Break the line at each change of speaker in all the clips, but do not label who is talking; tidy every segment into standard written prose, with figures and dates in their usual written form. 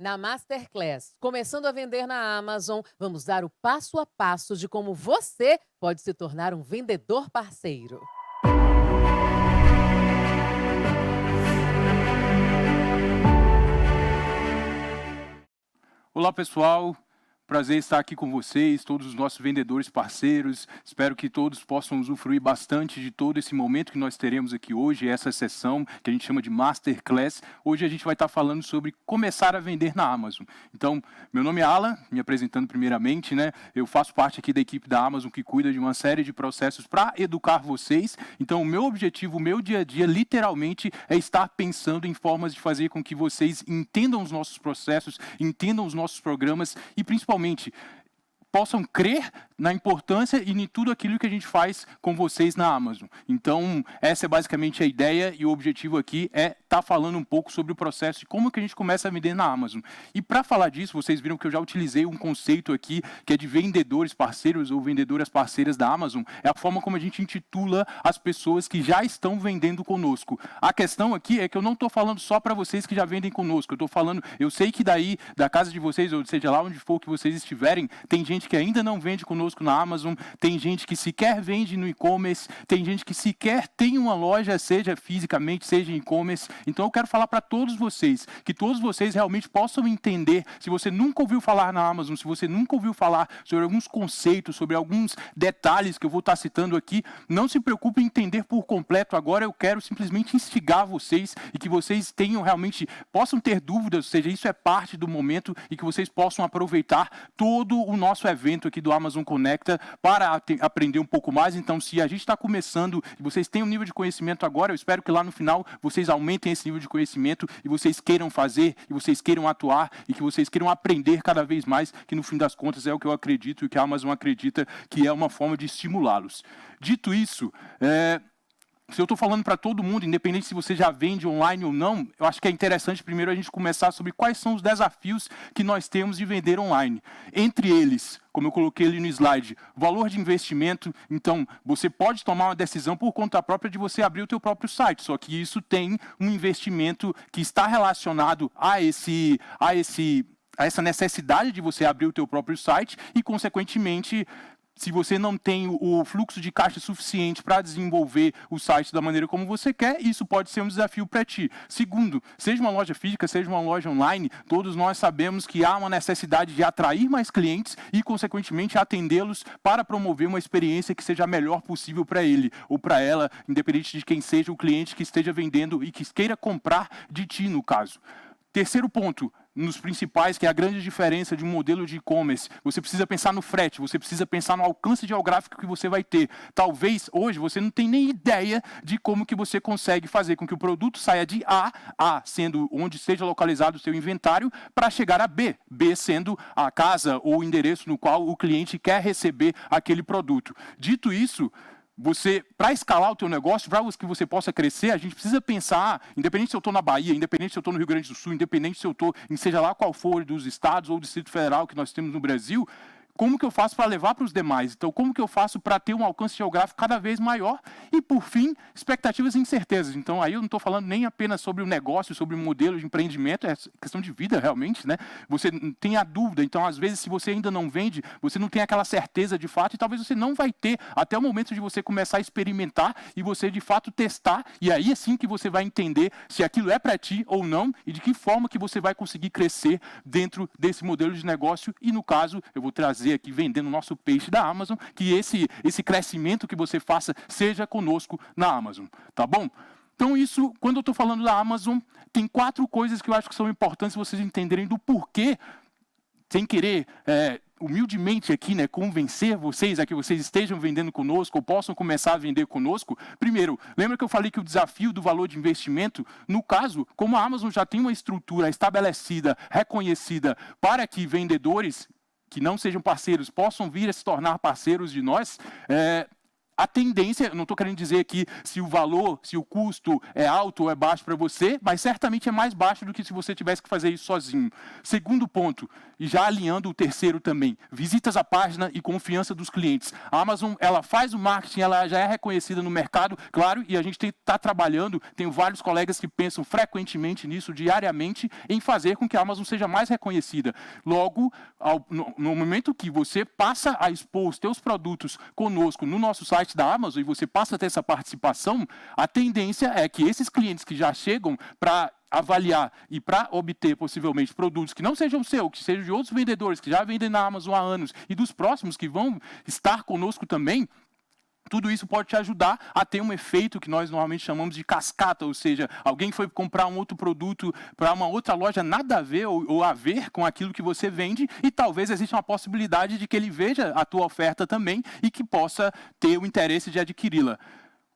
Na Masterclass, começando a vender na Amazon, vamos dar o passo a passo de como você pode se tornar um vendedor parceiro.
Olá, pessoal. Prazer estar aqui com vocês, todos os nossos vendedores parceiros. Espero que todos possam usufruir bastante de todo esse momento que nós teremos aqui hoje, essa sessão que a gente chama de Masterclass. Hoje a gente vai estar falando sobre começar a vender na Amazon. Então, meu nome é Alan, me apresentando primeiramente, né? Eu faço parte aqui da equipe da Amazon que cuida de uma série de processos para educar vocês. Então, o meu objetivo, o meu dia a dia, literalmente, é estar pensando em formas de fazer com que vocês entendam os nossos processos, entendam os nossos programas e, principalmente, possam crer na importância e em tudo aquilo que a gente faz com vocês na Amazon. Então, essa é basicamente a ideia e o objetivo aqui é estar falando um pouco sobre o processo de como que a gente começa a vender na Amazon. E para falar disso, vocês viram que eu já utilizei um conceito aqui que é de vendedores parceiros ou vendedoras parceiras da Amazon. É a forma como a gente intitula as pessoas que já estão vendendo conosco. A questão aqui é que eu não estou falando só para vocês que já vendem conosco. Eu estou falando, eu sei que daí, da casa de vocês, ou seja lá onde for que vocês estiverem, tem gente que ainda não vende conosco na Amazon, tem gente que sequer vende no e-commerce, tem gente que sequer tem uma loja, seja fisicamente, seja em e-commerce. Então eu quero falar para todos vocês, que todos vocês realmente possam entender, se você nunca ouviu falar na Amazon, se você nunca ouviu falar sobre alguns conceitos, sobre alguns detalhes que eu vou estar citando aqui, não se preocupe em entender por completo. Agora eu quero simplesmente instigar vocês e que vocês tenham realmente, possam ter dúvidas, ou seja, isso é parte do momento e que vocês possam aproveitar todo o nosso evento aqui do Amazon Conecta para aprender um pouco mais. Então, se a gente está começando e vocês têm um nível de conhecimento agora, eu espero que lá no final vocês aumentem esse nível de conhecimento e vocês queiram fazer, e vocês queiram atuar, e que vocês queiram aprender cada vez mais, que no fim das contas é o que eu acredito e que a Amazon acredita que é uma forma de estimulá-los. Dito isso, se eu estou falando para todo mundo, independente se você já vende online ou não, eu acho que é interessante primeiro a gente começar sobre quais são os desafios que nós temos de vender online. Entre eles, como eu coloquei ali no slide, valor de investimento. Então, você pode tomar uma decisão por conta própria de você abrir o teu próprio site, só que isso tem um investimento que está relacionado a essa necessidade de você abrir o teu próprio site e, consequentemente, se você não tem o fluxo de caixa suficiente para desenvolver o site da maneira como você quer, isso pode ser um desafio para ti. Segundo, seja uma loja física, seja uma loja online, todos nós sabemos que há uma necessidade de atrair mais clientes e, consequentemente, atendê-los para promover uma experiência que seja a melhor possível para ele ou para ela, independente de quem seja o cliente que esteja vendendo e que queira comprar de ti, no caso. Terceiro ponto, nos principais, que é a grande diferença de um modelo de e-commerce. Você precisa pensar no frete, você precisa pensar no alcance geográfico que você vai ter. Talvez hoje você não tenha nem ideia de como que você consegue fazer com que o produto saia de A sendo onde esteja localizado o seu inventário, para chegar a B sendo a casa ou o endereço no qual o cliente quer receber aquele produto. Dito isso, para escalar o teu negócio, para que você possa crescer, a gente precisa pensar, independente se eu estou na Bahia, independente se eu estou no Rio Grande do Sul, independente se eu estou em seja lá qual for dos estados ou do Distrito Federal que nós temos no Brasil, como que eu faço para levar para os demais? Então, como que eu faço para ter um alcance geográfico cada vez maior? E, por fim, expectativas e incertezas. Então, aí eu não estou falando nem apenas sobre o negócio, sobre o modelo de empreendimento, é questão de vida, realmente, né? Você tem a dúvida. Então, às vezes, se você ainda não vende, você não tem aquela certeza de fato e talvez você não vai ter até o momento de você começar a experimentar e você, de fato, testar. E aí, assim que você vai entender se aquilo é para ti ou não e de que forma que você vai conseguir crescer dentro desse modelo de negócio. E, no caso, eu vou trazer aqui vendendo o nosso peixe da Amazon, que esse crescimento que você faça seja conosco na Amazon, tá bom? Então isso, quando eu estou falando da Amazon, tem 4 coisas que eu acho que são importantes vocês entenderem do porquê, sem querer humildemente aqui, né, convencer vocês a que vocês estejam vendendo conosco ou possam começar a vender conosco. Primeiro, lembra que eu falei que o desafio do valor de investimento, no caso, como a Amazon já tem uma estrutura estabelecida, reconhecida, para que vendedores que não sejam parceiros possam vir a se tornar parceiros de nós, a tendência, eu não estou querendo dizer aqui se o valor, se o custo é alto ou é baixo para você, mas certamente é mais baixo do que se você tivesse que fazer isso sozinho. Segundo ponto, e já alinhando o terceiro também, visitas à página e confiança dos clientes. A Amazon, ela faz o marketing, ela já é reconhecida no mercado, claro, e a gente está trabalhando, tenho vários colegas que pensam frequentemente nisso, diariamente, em fazer com que a Amazon seja mais reconhecida. Logo, no momento que você passa a expor os teus produtos conosco no nosso site da Amazon e você passa a ter essa participação, a tendência é que esses clientes que já chegam para avaliar e para obter possivelmente produtos que não sejam seu, que sejam de outros vendedores que já vendem na Amazon há anos e dos próximos que vão estar conosco também, tudo isso pode te ajudar a ter um efeito que nós normalmente chamamos de cascata, ou seja, alguém foi comprar um outro produto para uma outra loja nada a ver ou a ver com aquilo que você vende e talvez exista uma possibilidade de que ele veja a tua oferta também e que possa ter o interesse de adquiri-la.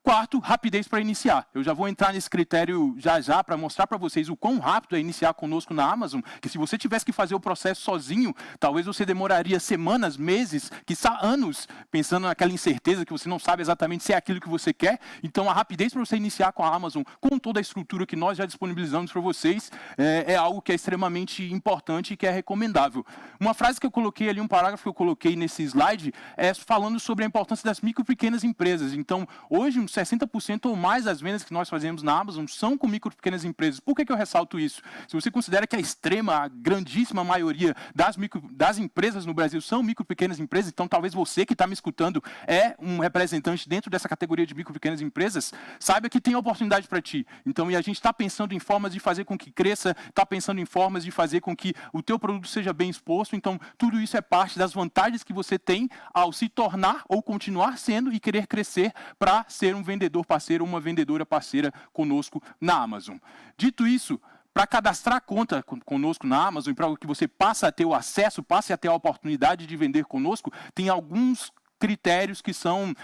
Quarto, rapidez para iniciar. Eu já vou entrar nesse critério já para mostrar para vocês o quão rápido é iniciar conosco na Amazon, que se você tivesse que fazer o processo sozinho, talvez você demoraria semanas, meses, quiçá anos, pensando naquela incerteza que você não sabe exatamente se é aquilo que você quer. Então, a rapidez para você iniciar com a Amazon, com toda a estrutura que nós já disponibilizamos para vocês, é algo que é extremamente importante e que é recomendável. Uma frase que eu coloquei ali, um parágrafo que eu coloquei nesse slide, é falando sobre a importância das micro e pequenas empresas. Então, hoje, 60% ou mais das vendas que nós fazemos na Amazon são com micro e pequenas empresas. Por que eu ressalto isso? Se você considera que a grandíssima maioria das empresas no Brasil são micro e pequenas empresas, então talvez você que está me escutando é um representante dentro dessa categoria de micro e pequenas empresas, saiba que tem oportunidade para ti. Então, e a gente está pensando em formas de fazer com que cresça, está pensando em formas de fazer com que o teu produto seja bem exposto. Então, tudo isso é parte das vantagens que você tem ao se tornar ou continuar sendo e querer crescer para ser um vendedor parceiro ou uma vendedora parceira conosco na Amazon. Dito isso, para cadastrar conta conosco na Amazon, para que você passe a ter o acesso, passe a ter a oportunidade de vender conosco, tem alguns critérios que são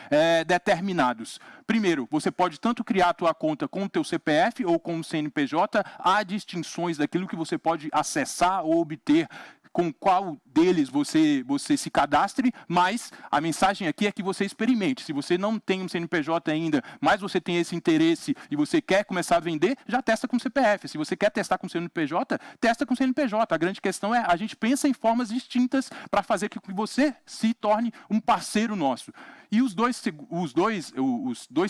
determinados. Primeiro, você pode tanto criar a tua conta com o teu CPF ou com o CNPJ, há distinções daquilo que você pode acessar ou obter com qual deles você se cadastre, mas a mensagem aqui é que você experimente. Se você não tem um CNPJ ainda, mas você tem esse interesse e você quer começar a vender, já testa com CPF. Se você quer testar com CNPJ, testa com CNPJ. A grande questão é, a gente pensa em formas distintas para fazer com que você se torne um parceiro nosso. E os dois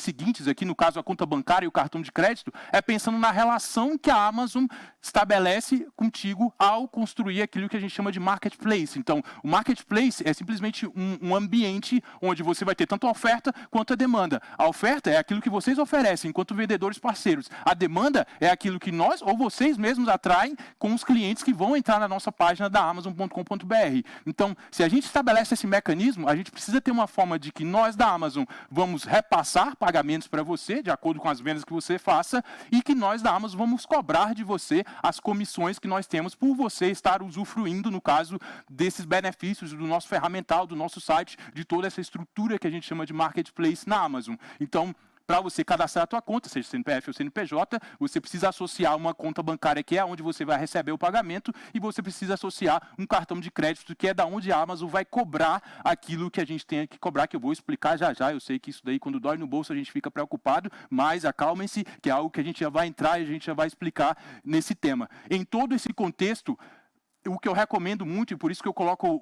seguintes aqui, no caso a conta bancária e o cartão de crédito, é pensando na relação que a Amazon estabelece contigo ao construir aquilo que a gente chama de marketplace. Então, o marketplace é simplesmente um ambiente onde você vai ter tanto a oferta quanto a demanda. A oferta é aquilo que vocês oferecem enquanto vendedores parceiros. A demanda é aquilo que nós ou vocês mesmos atraem com os clientes que vão entrar na nossa página da Amazon.com.br. Então, se a gente estabelece esse mecanismo, a gente precisa ter uma forma de que nós da Amazon vamos repassar pagamentos para você, de acordo com as vendas que você faça, e que nós da Amazon vamos cobrar de você as comissões que nós temos por você estar usufruindo, no caso, desses benefícios do nosso ferramental, do nosso site, de toda essa estrutura que a gente chama de marketplace na Amazon. Então, para você cadastrar a tua conta, seja CNPF ou CNPJ, você precisa associar uma conta bancária, que é onde você vai receber o pagamento, e você precisa associar um cartão de crédito, que é da onde a Amazon vai cobrar aquilo que a gente tem que cobrar, que eu vou explicar já já. Eu sei que isso daí, quando dói no bolso, a gente fica preocupado, mas acalmem-se, que é algo que a gente já vai entrar e a gente já vai explicar nesse tema. Em todo esse contexto, o que eu recomendo muito, e por isso que eu coloco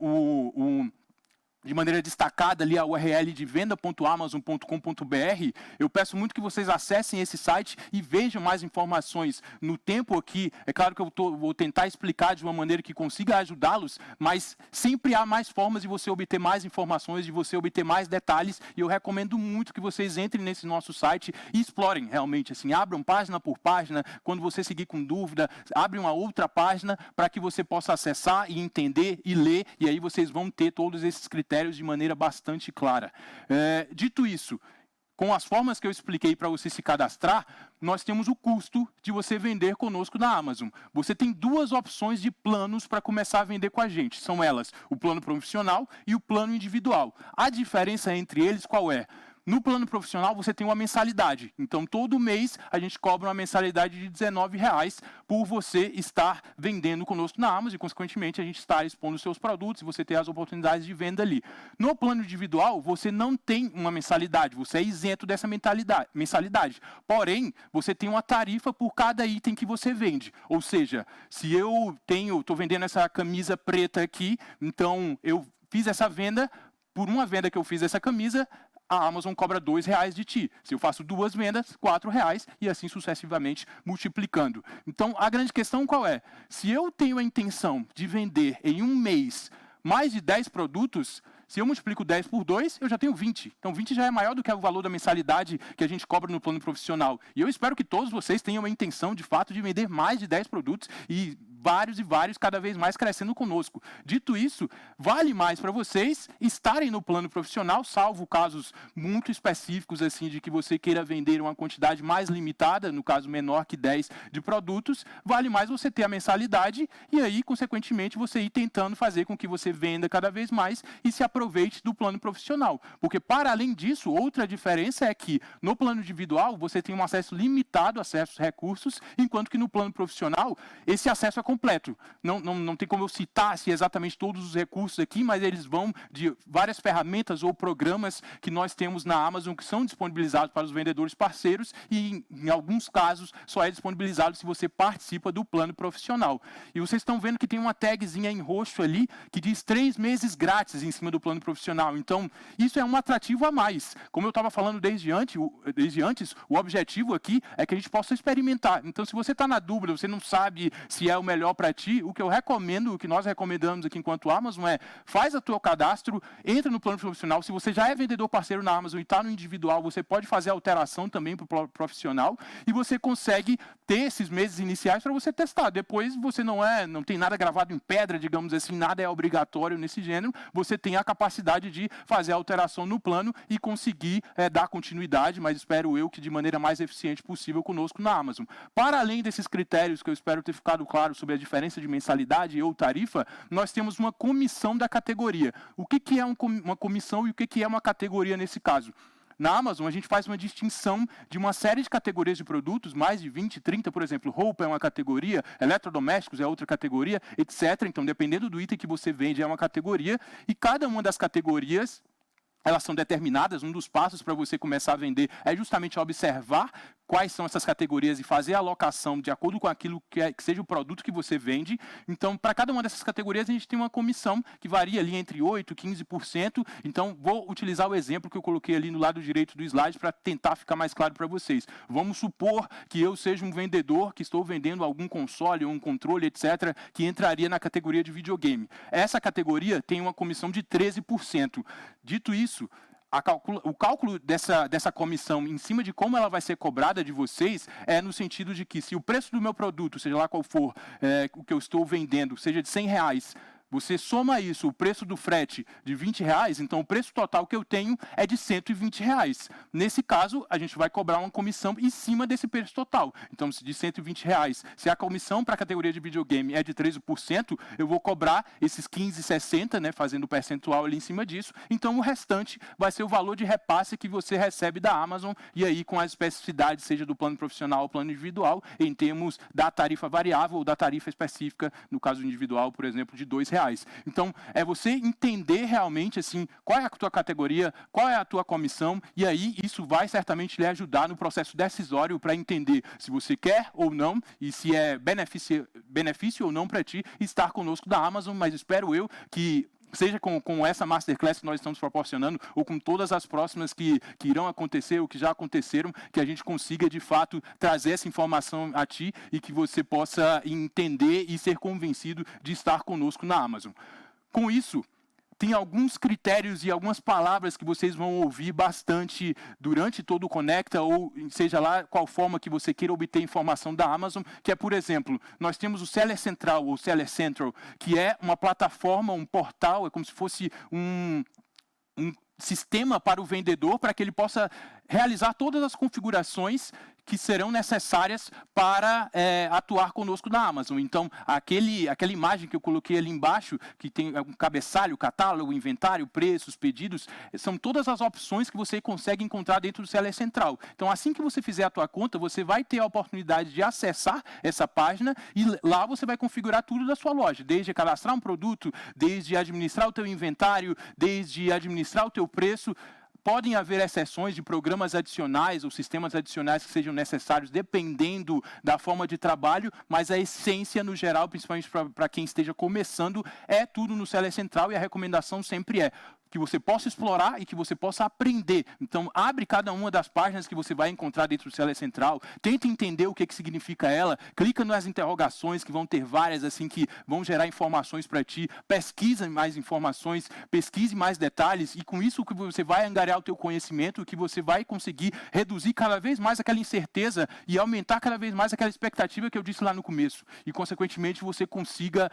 de maneira destacada ali a URL de venda.amazon.com.br, eu peço muito que vocês acessem esse site e vejam mais informações no tempo aqui. É claro que eu vou tentar explicar de uma maneira que consiga ajudá-los, mas sempre há mais formas de você obter mais informações, de você obter mais detalhes, e eu recomendo muito que vocês entrem nesse nosso site e explorem realmente, assim, abram página por página. Quando você seguir com dúvida, abre uma outra página para que você possa acessar e entender e ler, e aí vocês vão ter todos esses critérios de maneira bastante clara. Dito isso, com as formas que eu expliquei para você se cadastrar, nós temos o custo de você vender conosco na Amazon. Você tem duas opções de planos para começar a vender com a gente. São elas o plano profissional e o plano individual. A diferença entre eles qual é? No plano profissional, você tem uma mensalidade. Então, todo mês, a gente cobra uma mensalidade de R$19 por você estar vendendo conosco na Amazon e, consequentemente, a gente estar expondo seus produtos e você ter as oportunidades de venda ali. No plano individual, você não tem uma mensalidade, você é isento dessa mensalidade. Porém, você tem uma tarifa por cada item que você vende. Ou seja, se eu estou vendendo essa camisa preta aqui, então eu fiz essa venda, por uma venda que eu fiz essa camisa, a Amazon cobra R$2 de ti. Se eu faço 2 vendas, R$4 e assim sucessivamente multiplicando. Então, a grande questão qual é? Se eu tenho a intenção de vender em um mês mais de 10 produtos, se eu multiplico 10 por 2, eu já tenho 20. Então, 20 já é maior do que o valor da mensalidade que a gente cobra no plano profissional. E eu espero que todos vocês tenham a intenção, de fato, de vender mais de 10 produtos e vários, cada vez mais crescendo conosco. Dito isso, vale mais para vocês estarem no plano profissional, salvo casos muito específicos, assim, de que você queira vender uma quantidade mais limitada, no caso menor que 10 de produtos, vale mais você ter a mensalidade e aí, consequentemente, você ir tentando fazer com que você venda cada vez mais e se aproveite do plano profissional. Porque, para além disso, outra diferença é que no plano individual, você tem um acesso limitado a certos recursos, enquanto que no plano profissional, esse acesso é completo. Não tem como eu citar exatamente todos os recursos aqui, mas eles vão de várias ferramentas ou programas que nós temos na Amazon que são disponibilizados para os vendedores parceiros e, em alguns casos, só é disponibilizado se você participa do plano profissional. E vocês estão vendo que tem uma tagzinha em roxo ali que diz 3 meses grátis em cima do plano profissional. Então, isso é um atrativo a mais. Como eu estava falando desde antes, o objetivo aqui é que a gente possa experimentar. Então, se você está na dúvida, você não sabe se é o melhor para ti, o que eu recomendo, o que nós recomendamos aqui enquanto Amazon é, faz o teu cadastro, entra no plano profissional. Se você já é vendedor parceiro na Amazon e está no individual, você pode fazer alteração também para o profissional e você consegue ter esses meses iniciais para você testar. Depois você não tem nada gravado em pedra, digamos assim, nada é obrigatório nesse gênero, você tem a capacidade de fazer a alteração no plano e conseguir dar continuidade, mas espero eu que de maneira mais eficiente possível conosco na Amazon. Para além desses critérios que eu espero ter ficado claro sobre a diferença de mensalidade ou tarifa, nós temos uma comissão da categoria. O que é uma comissão e o que é uma categoria nesse caso? Na Amazon, a gente faz uma distinção de uma série de categorias de produtos, mais de 20, 30, por exemplo, roupa é uma categoria, eletrodomésticos é outra categoria, etc. Então, dependendo do item que você vende, é uma categoria, e cada uma das categorias, elas são determinadas. Um dos passos para você começar a vender é justamente observar quais são essas categorias e fazer a alocação de acordo com aquilo que seja o produto que você vende. Então, para cada uma dessas categorias, a gente tem uma comissão que varia ali entre 8% e 15%. Então, vou utilizar o exemplo que eu coloquei ali no lado direito do slide para tentar ficar mais claro para vocês. Vamos supor que eu seja um vendedor que estou vendendo algum console ou um controle, etc., que entraria na categoria de videogame. Essa categoria tem uma comissão de 13%. Dito isso, o cálculo dessa comissão em cima de como ela vai ser cobrada de vocês é no sentido de que se o preço do meu produto, seja lá qual for o que eu estou vendendo, seja de R$100, você soma isso, o preço do frete de R$20, então o preço total que eu tenho é de R$120. Nesse caso, a gente vai cobrar uma comissão em cima desse preço total. Então, se de R$120, se a comissão para a categoria de videogame é de 13%, eu vou cobrar esses 15,60, né, fazendo o percentual ali em cima disso. Então, o restante vai ser o valor de repasse que você recebe da Amazon, e aí com as especificidades, seja do plano profissional ou plano individual, em termos da tarifa variável ou da tarifa específica, no caso individual, por exemplo, de R$2. Então, é você entender realmente assim, qual é a tua categoria, qual é a tua comissão, e aí isso vai certamente lhe ajudar no processo decisório para entender se você quer ou não, e se é benefício ou não para ti estar conosco da Amazon, mas espero eu que seja com essa Masterclass que nós estamos proporcionando, ou com todas as próximas que irão acontecer, ou que já aconteceram, que a gente consiga, de fato, trazer essa informação a ti e que você possa entender e ser convencido de estar conosco na Amazon. Com isso, tem alguns critérios e algumas palavras que vocês vão ouvir bastante durante todo o Conecta, ou seja lá qual forma que você queira obter informação da Amazon, que é, por exemplo, nós temos o Seller Central, ou Seller Central, que é uma plataforma, um portal, é como se fosse um sistema para o vendedor, para que ele possa realizar todas as configurações que serão necessárias para atuar conosco na Amazon. Então, aquela imagem que eu coloquei ali embaixo, que tem um cabeçalho, catálogo, inventário, preços, pedidos, são todas as opções que você consegue encontrar dentro do Seller Central. Então, assim que você fizer a tua conta, você vai ter a oportunidade de acessar essa página e lá você vai configurar tudo da sua loja, desde cadastrar um produto, desde administrar o teu inventário, desde administrar o teu preço. Podem haver exceções de programas adicionais ou sistemas adicionais que sejam necessários, dependendo da forma de trabalho, mas a essência, no geral, principalmente para quem esteja começando, é tudo no Seller Central, e a recomendação sempre é que você possa explorar e que você possa aprender. Então, abre cada uma das páginas que você vai encontrar dentro do Seller Central, tenta entender o que significa ela, clica nas interrogações, que vão ter várias, assim, que vão gerar informações para ti, pesquisa mais informações, pesquise mais detalhes, e com isso que você vai angariar o teu conhecimento, que você vai conseguir reduzir cada vez mais aquela incerteza e aumentar cada vez mais aquela expectativa que eu disse lá no começo. E, consequentemente, você consiga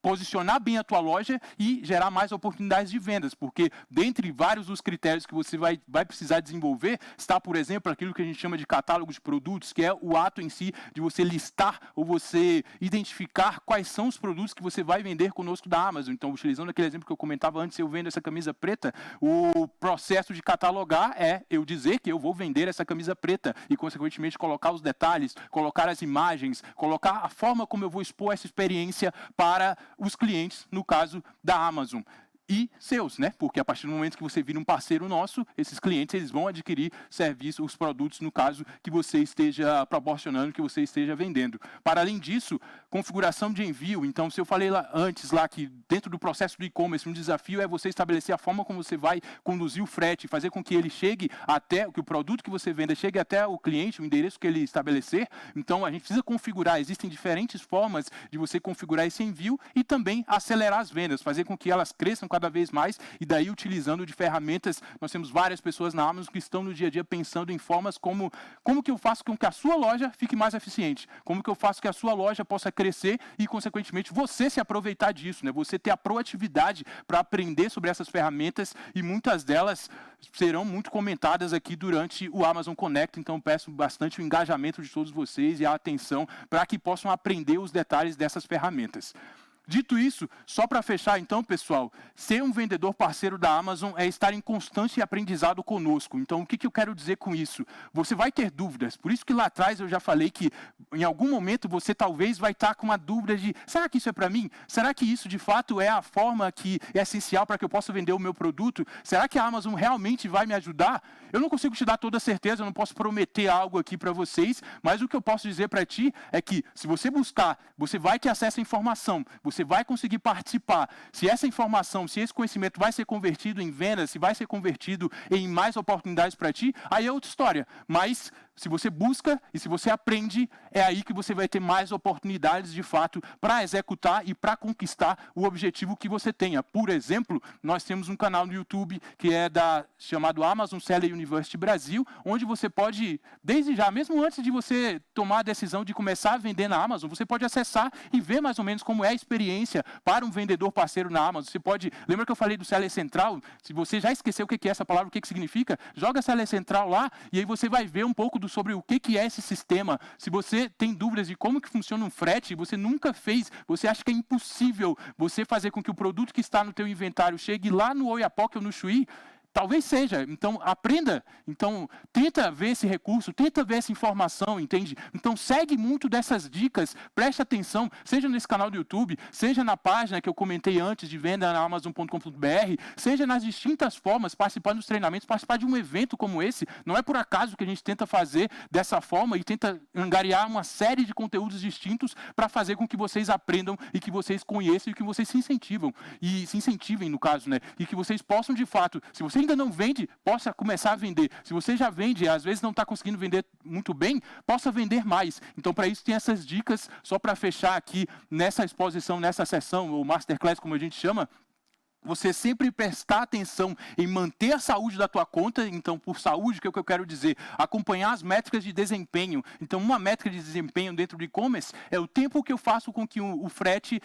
posicionar bem a tua loja e gerar mais oportunidades de vendas, porque dentre vários dos critérios que você vai precisar desenvolver, está, por exemplo, aquilo que a gente chama de catálogo de produtos, que é o ato em si de você listar ou você identificar quais são os produtos que você vai vender conosco da Amazon. Então, utilizando aquele exemplo que eu comentava antes, eu vendo essa camisa preta, o processo de catalogar é eu dizer que eu vou vender essa camisa preta e, consequentemente, colocar os detalhes, colocar as imagens, colocar a forma como eu vou expor essa experiência para os clientes, no caso da Amazon. E seus, né? Porque a partir do momento que você vira um parceiro nosso, esses clientes eles vão adquirir serviços, os produtos, no caso, que você esteja proporcionando, que você esteja vendendo. Para além disso, configuração de envio. Então, se eu falei lá antes que dentro do processo do e-commerce, um desafio é você estabelecer a forma como você vai conduzir o frete, fazer com que ele chegue até, que o produto que você venda chegue até o cliente, o endereço que ele estabelecer. Então, a gente precisa configurar, existem diferentes formas de você configurar esse envio e também acelerar as vendas, fazer com que elas cresçam cada vez mais, e daí utilizando de ferramentas. Nós temos várias pessoas na Amazon que estão no dia a dia pensando em formas como que eu faço com que a sua loja fique mais eficiente, como que eu faço que a sua loja possa crescer e, consequentemente, você se aproveitar disso, né? Você ter a proatividade para aprender sobre essas ferramentas, e muitas delas serão muito comentadas aqui durante o Amazon Connect. Então, peço bastante o engajamento de todos vocês e a atenção para que possam aprender os detalhes dessas ferramentas. Dito isso, só para fechar então, pessoal, ser um vendedor parceiro da Amazon é estar em constante aprendizado conosco. Então, o que eu quero dizer com isso? Você vai ter dúvidas, por isso que lá atrás eu já falei que em algum momento você talvez vai estar com uma dúvida de, será que isso é para mim? Será que isso de fato é a forma que é essencial para que eu possa vender o meu produto? Será que a Amazon realmente vai me ajudar? Eu não consigo te dar toda a certeza, eu não posso prometer algo aqui para vocês, mas o que eu posso dizer para ti é que, se você buscar, você vai ter acesso à informação, você vai conseguir participar. Se essa informação, se esse conhecimento vai ser convertido em vendas, se vai ser convertido em mais oportunidades para ti, aí é outra história. Mas se você busca e se você aprende, é aí que você vai ter mais oportunidades, de fato, para executar e para conquistar o objetivo que você tenha. Por exemplo, nós temos um canal no YouTube que é chamado Amazon Seller University Brasil, onde você pode, desde já, mesmo antes de você tomar a decisão de começar a vender na Amazon, você pode acessar e ver mais ou menos como é a experiência para um vendedor parceiro na Amazon. Você pode, lembra que eu falei do Seller Central? Se você já esqueceu o que é essa palavra, o que significa, joga Seller Central lá e aí você vai ver um pouco sobre o que é esse sistema. Se você tem dúvidas de como que funciona um frete, você nunca fez, você acha que é impossível você fazer com que o produto que está no teu inventário chegue lá no Oiapoque ou no Chuí, talvez seja. Então, aprenda. Então, tenta ver esse recurso, tenta ver essa informação, entende? Então, segue muito dessas dicas, preste atenção, seja nesse canal do YouTube, seja na página que eu comentei antes de venda na Amazon.com.br, seja nas distintas formas, participar dos treinamentos, participar de um evento como esse. Não é por acaso que a gente tenta fazer dessa forma e tenta angariar uma série de conteúdos distintos para fazer com que vocês aprendam e que vocês conheçam e que vocês se incentivem, no caso, né? E que vocês possam, de fato, se você ainda não vende, possa começar a vender. Se você já vende e às vezes não está conseguindo vender muito bem, possa vender mais. Então, para isso, tem essas dicas, só para fechar aqui nessa exposição, nessa sessão, ou Masterclass, como a gente chama. Você sempre prestar atenção em manter a saúde da tua conta. Então, por saúde, o que eu quero dizer? Acompanhar as métricas de desempenho. Então, uma métrica de desempenho dentro do e-commerce é o tempo que eu faço com que o frete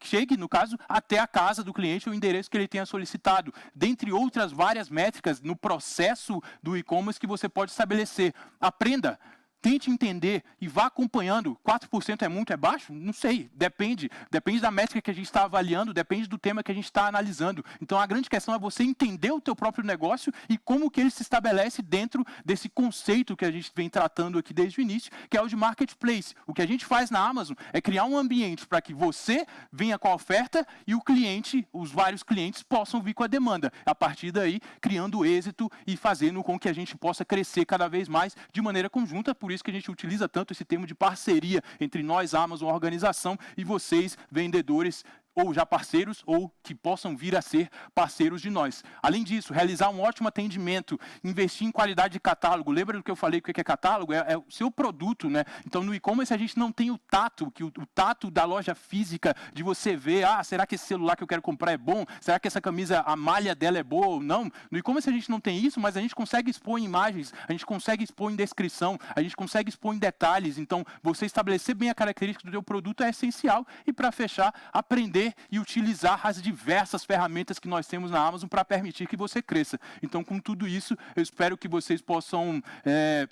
chegue, no caso, até a casa do cliente ou o endereço que ele tenha solicitado, dentre outras várias métricas no processo do e-commerce que você pode estabelecer. Aprenda. Tente entender e vá acompanhando. 4% é muito, é baixo? Não sei, depende. Depende da métrica que a gente está avaliando, depende do tema que a gente está analisando. Então, a grande questão é você entender o teu próprio negócio e como que ele se estabelece dentro desse conceito que a gente vem tratando aqui desde o início, que é o de marketplace. O que a gente faz na Amazon é criar um ambiente para que você venha com a oferta e o cliente, os vários clientes, possam vir com a demanda. A partir daí, criando êxito e fazendo com que a gente possa crescer cada vez mais de maneira conjunta. Por isso que a gente utiliza tanto esse termo de parceria entre nós, Amazon, a organização, e vocês, vendedores, ou já parceiros, ou que possam vir a ser parceiros de nós. Além disso, realizar um ótimo atendimento, investir em qualidade de catálogo. Lembra do que eu falei, o que é catálogo? É o seu produto, né? Então, no e-commerce, a gente não tem o tato, o tato da loja física, de você ver, será que esse celular que eu quero comprar é bom? Será que essa camisa, a malha dela é boa ou não? No e-commerce, a gente não tem isso, mas a gente consegue expor em imagens, a gente consegue expor em descrição, a gente consegue expor em detalhes. Então, você estabelecer bem a característica do seu produto é essencial. E, para fechar, aprender e utilizar as diversas ferramentas que nós temos na Amazon para permitir que você cresça. Então, com tudo isso, eu espero que vocês possam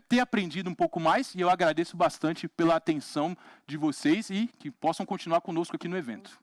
ter aprendido um pouco mais, e eu agradeço bastante pela atenção de vocês e que possam continuar conosco aqui no evento.